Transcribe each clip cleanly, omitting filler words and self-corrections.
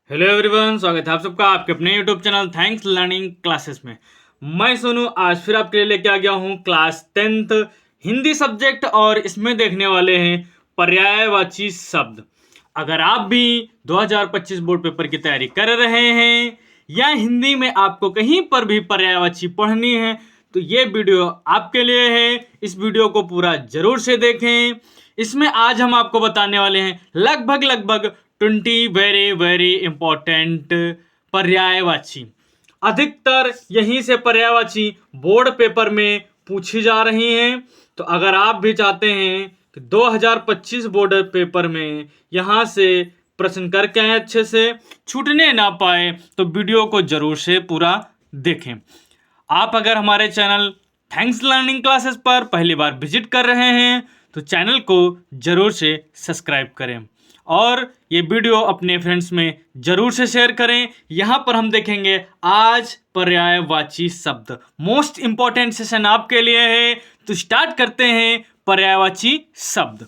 Hello everyone, स्वागत है आप सबका आपके अपने YouTube channel thanks learning classes में। मैं सोनू आज फिर आपके लिए लेके आ गया हूँ क्लास 10th हिंदी सब्जेक्ट और इसमें देखने वाले हैं पर्यायवाची शब्द। अगर आप भी 2025 बोर्ड पेपर की तैयारी कर रहे हैं या हिंदी में आपको कहीं पर भी पर्यायवाची पढ़नी है तो ये वीडियो आपके लिए है। इस वीडियो को पूरा जरूर से देखें। इसमें आज हम आपको बताने वाले हैं लगभग 20 वेरी वेरी इंपॉर्टेंट पर्यायवाची। अधिकतर यहीं से पर्यायवाची बोर्ड पेपर में पूछी जा रही हैं। तो अगर आप भी चाहते हैं कि 2025 बोर्ड पेपर में यहाँ से प्रश्न करके आए, अच्छे से छूटने ना पाए, तो वीडियो को जरूर से पूरा देखें। आप अगर हमारे चैनल थैंक्स लर्निंग क्लासेस पर पहली बार विजिट कर रहे हैं तो चैनल को जरूर से सब्सक्राइब करें और ये वीडियो अपने फ्रेंड्स में जरूर से शेयर करें। यहाँ पर हम देखेंगे आज पर्यायवाची शब्द। मोस्ट इंपॉर्टेंट सेशन आपके लिए है, तो स्टार्ट करते हैं पर्यायवाची शब्द।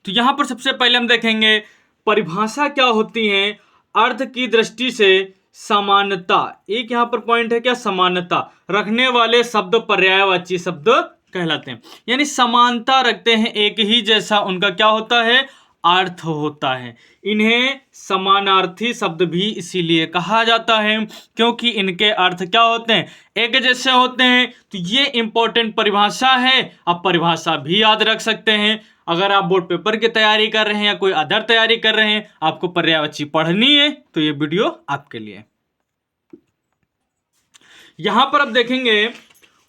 तो यहाँ पर सबसे पहले हम देखेंगे परिभाषा क्या होती है। अर्थ की दृष्टि से समानता, एक यहाँ पर पॉइंट है क्या, समानता रखने वाले शब्द पर्यायवाची शब्द कहलाते हैं। यानी समानता रखते हैं, एक ही जैसा उनका क्या होता है, अर्थ होता है। इन्हें समानार्थी शब्द भी इसीलिए कहा जाता है क्योंकि इनके अर्थ क्या होते हैं, एक जैसे होते हैं। तो ये इंपॉर्टेंट परिभाषा है, आप परिभाषा भी याद रख सकते हैं। अगर आप बोर्ड पेपर की तैयारी कर रहे हैं या कोई अदर तैयारी कर रहे हैं, आपको पर्यायवाची पढ़नी है तो ये वीडियो आपके लिए। यहां पर आप देखेंगे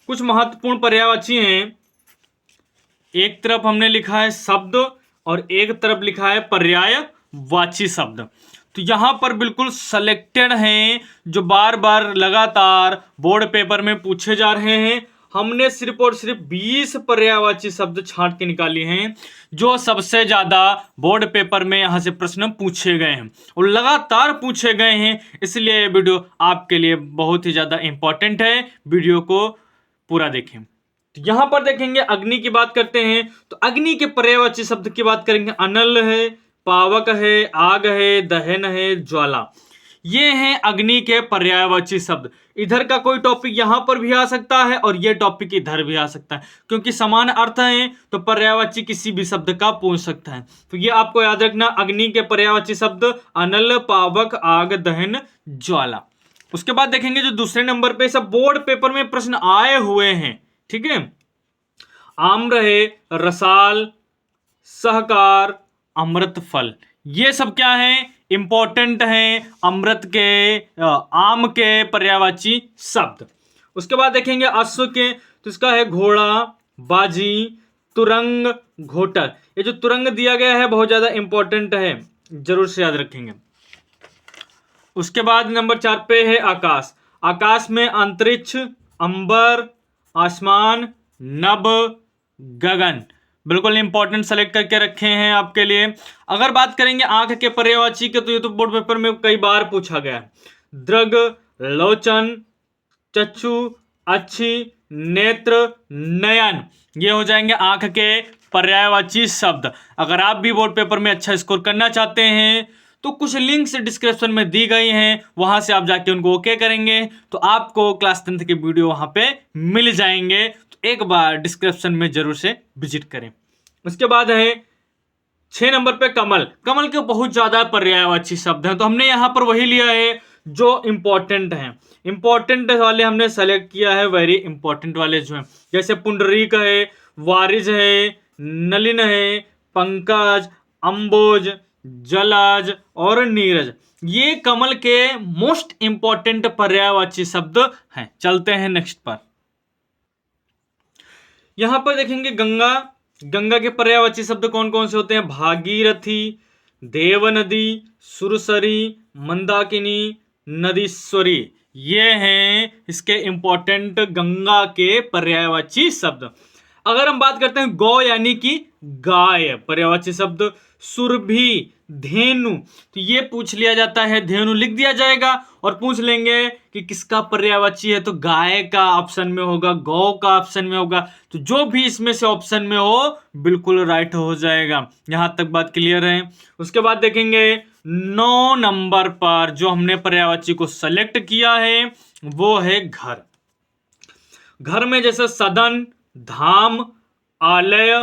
कुछ महत्वपूर्ण पर्यायवाची हैं। एक तरफ हमने लिखा है शब्द और एक तरफ लिखा है पर्यायवाची शब्द। तो यहां पर बिल्कुल सेलेक्टेड हैं जो बार बार लगातार बोर्ड पेपर में पूछे जा रहे हैं। हमने सिर्फ और सिर्फ 20 पर्यायवाची शब्द छांट के निकाली हैं जो सबसे ज्यादा बोर्ड पेपर में यहां से प्रश्न पूछे गए हैं और लगातार पूछे गए हैं। इसलिए ये वीडियो आपके लिए बहुत ही ज्यादा इंपॉर्टेंट है, वीडियो को पूरा देखें। तो यहां पर देखेंगे अग्नि की बात करते हैं तो अग्नि के पर्यायवाची शब्द की बात करेंगे। अनल है, पावक है, आग है, दहन है, ज्वाला, ये हैं अग्नि के पर्यायवाची शब्द। इधर का कोई टॉपिक यहां पर भी आ सकता है और ये टॉपिक इधर भी आ सकता है क्योंकि समान अर्थ है तो पर्यायवाची किसी भी शब्द का पूछ सकता है। तो ये आपको याद रखना, अग्नि के पर्यायवाची शब्द अनल, पावक, आग, दहन, ज्वाला। उसके बाद देखेंगे जो दूसरे नंबर पे सब बोर्ड पेपर में प्रश्न आए हुए हैं, ठीक है। आम्र है, रसाल, सहकार, अमृत फल, ये सब क्या है, इंपॉर्टेंट है अमृत के आम के पर्यायवाची शब्द। उसके बाद देखेंगे अश्व के, तो इसका है घोड़ा, बाजी, तुरंग, घोटर। ये जो तुरंग दिया गया है बहुत ज्यादा इंपॉर्टेंट है, जरूर से याद रखेंगे। उसके बाद नंबर 4 पे है आकाश। आकाश में अंतरिक्ष, अंबर, आसमान, नभ, गगन, बिल्कुल इंपॉर्टेंट सेलेक्ट करके रखे हैं आपके लिए। अगर बात करेंगे आंख के पर्यायवाची के तो ये तो बोर्ड पेपर में कई बार पूछा गया है। दृग, लोचन, चक्षु, अच्छी, नेत्र, नयन, ये हो जाएंगे आंख के पर्यायवाची शब्द। अगर आप भी बोर्ड पेपर में अच्छा स्कोर करना चाहते हैं तो कुछ लिंक्स डिस्क्रिप्शन में दी गई हैं, वहां से आप जाके उनको ओके करेंगे तो आपको क्लास 10th के वीडियो वहां पे मिल जाएंगे। तो एक बार डिस्क्रिप्शन में जरूर से विजिट करें। उसके बाद है 6 नंबर पे कमल। कमल के बहुत ज्यादा पर्यायवाची शब्द हैं तो हमने यहां पर वही लिया है जो इंपॉर्टेंट हैं। इंपॉर्टेंट वाले हमने सेलेक्ट किया है, वेरी इंपॉर्टेंट वाले जो हैं, जैसे पुंडरीक है, वारिज है, नलिन है, पंकज, अंबोज, जलज और नीरज, ये कमल के मोस्ट इंपॉर्टेंट पर्यायवाची शब्द हैं। चलते हैं नेक्स्ट पर। यहां पर देखेंगे गंगा। गंगा के पर्यायवाची शब्द कौन कौन से होते हैं, भागीरथी, देवनदी, सुरसरी, मंदाकिनी, नदीश्वरी, ये हैं इसके इंपॉर्टेंट गंगा के पर्यायवाची शब्द। अगर हम बात करते हैं गौ यानी कि गाय, पर्यायवाची शब्द सुरभि, धेनु, तो ये पूछ लिया जाता है, धेनु लिख दिया जाएगा और पूछ लेंगे कि किसका पर्यायवाची है, तो गाय का ऑप्शन में होगा, गौ का ऑप्शन में होगा। तो जो भी इसमें से ऑप्शन में हो बिल्कुल राइट हो जाएगा। यहां तक बात क्लियर है। उसके बाद देखेंगे 9 नंबर पर जो हमने पर्यायवाची को सेलेक्ट किया है वो है घर। घर में जैसे सदन, धाम, आलय,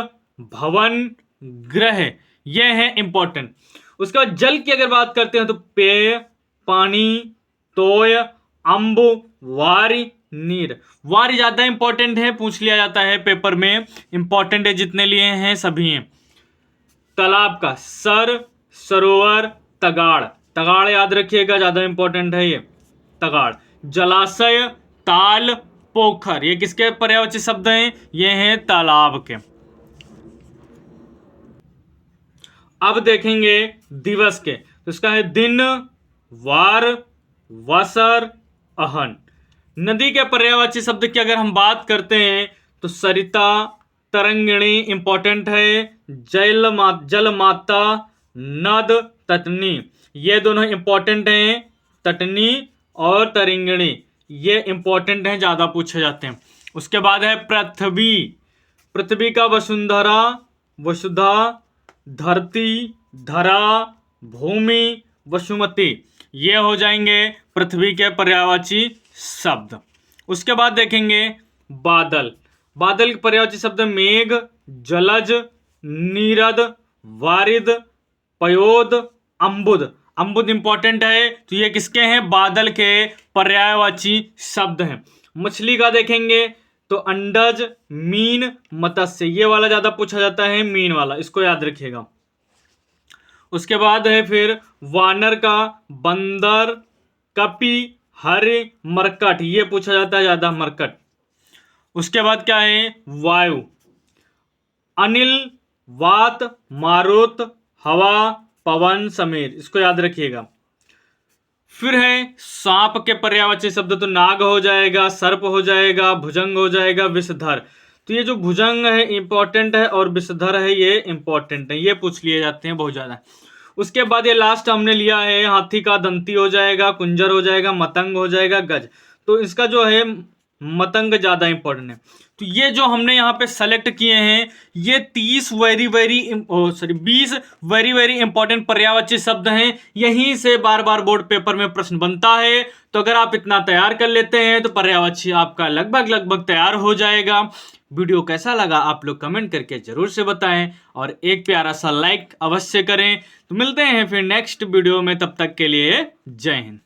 भवन, ग्रह, ये है इंपॉर्टेंट। उसके बाद जल की अगर बात करते हैं तो पेय, पानी, तोय, अम्ब, वारी, नीर। वारी ज्यादा इंपॉर्टेंट है, पूछ लिया जाता है पेपर में, इंपॉर्टेंट है, जितने लिए हैं सभी हैं। तालाब का सर, सरोवर, तगाड़। तगाड़ याद रखिएगा, ज्यादा इंपॉर्टेंट है ये, तगाड़। जलाशय, ताल, पोखर, ये किसके पर्यायवाची शब्द हैं? ये हैं तालाब के। अब देखेंगे दिवस के, तो इसका है दिन, वार, वसर, अहन। नदी के पर्यायवाची शब्द की अगर हम बात करते हैं तो सरिता, तरंगिणी इंपॉर्टेंट है, जल माता, नद, तटनी, ये दोनों इंपॉर्टेंट हैं। तटनी और तरंगिणी ये इंपॉर्टेंट हैं, ज्यादा पूछे जाते हैं। उसके बाद है पृथ्वी। पृथ्वी का वसुंधरा, वसुधा, धरती, धरा, भूमि, वसुमती, ये हो जाएंगे पृथ्वी के पर्यायवाची शब्द। उसके बाद देखेंगे बादल। बादल के पर्यायवाची शब्द मेघ, जलज, नीरद, वारिद, पयोद, अम्बुद। अम्बुद इंपॉर्टेंट है, तो ये किसके हैं? बादल के पर्यायवाची शब्द हैं। मछली का देखेंगे तो अंडज, मीन, मत्स्य, ये वाला ज्यादा पूछा जाता है, मीन वाला, इसको याद रखिएगा। उसके बाद है फिर वानर का बंदर, कपि, हरि, मरकट, ये पूछा जाता है ज्यादा, मरकट। उसके बाद क्या है? वायु, अनिल, वात, मारुत, हवा, पवन, समीर, इसको याद रखिएगा। फिर है सांप के पर्यायवाची शब्द, तो नाग हो जाएगा, सर्प हो जाएगा, भुजंग हो जाएगा, विषधर। तो ये जो भुजंग है इंपॉर्टेंट है और विषधर है ये इंपॉर्टेंट है, ये पूछ लिए जाते हैं बहुत ज्यादा। उसके बाद ये लास्ट हमने लिया है हाथी का दंती हो जाएगा, कुंजर हो जाएगा, मतंग हो जाएगा, गज। तो इसका जो है मतंग ज्यादा इंपॉर्टेंट है। तो ये जो हमने यहाँ पे सेलेक्ट किए हैं ये 20 वेरी वेरी इंपॉर्टेंट पर्यायवाची शब्द हैं। यहीं से बार बार बोर्ड पेपर में प्रश्न बनता है। तो अगर आप इतना तैयार कर लेते हैं तो पर्यायवाची आपका लगभग तैयार हो जाएगा। वीडियो कैसा लगा आप लोग कमेंट करके जरूर से बताएं और एक प्यारा सा लाइक अवश्य करें। तो मिलते हैं फिर नेक्स्ट वीडियो में, तब तक के लिए जय हिंद।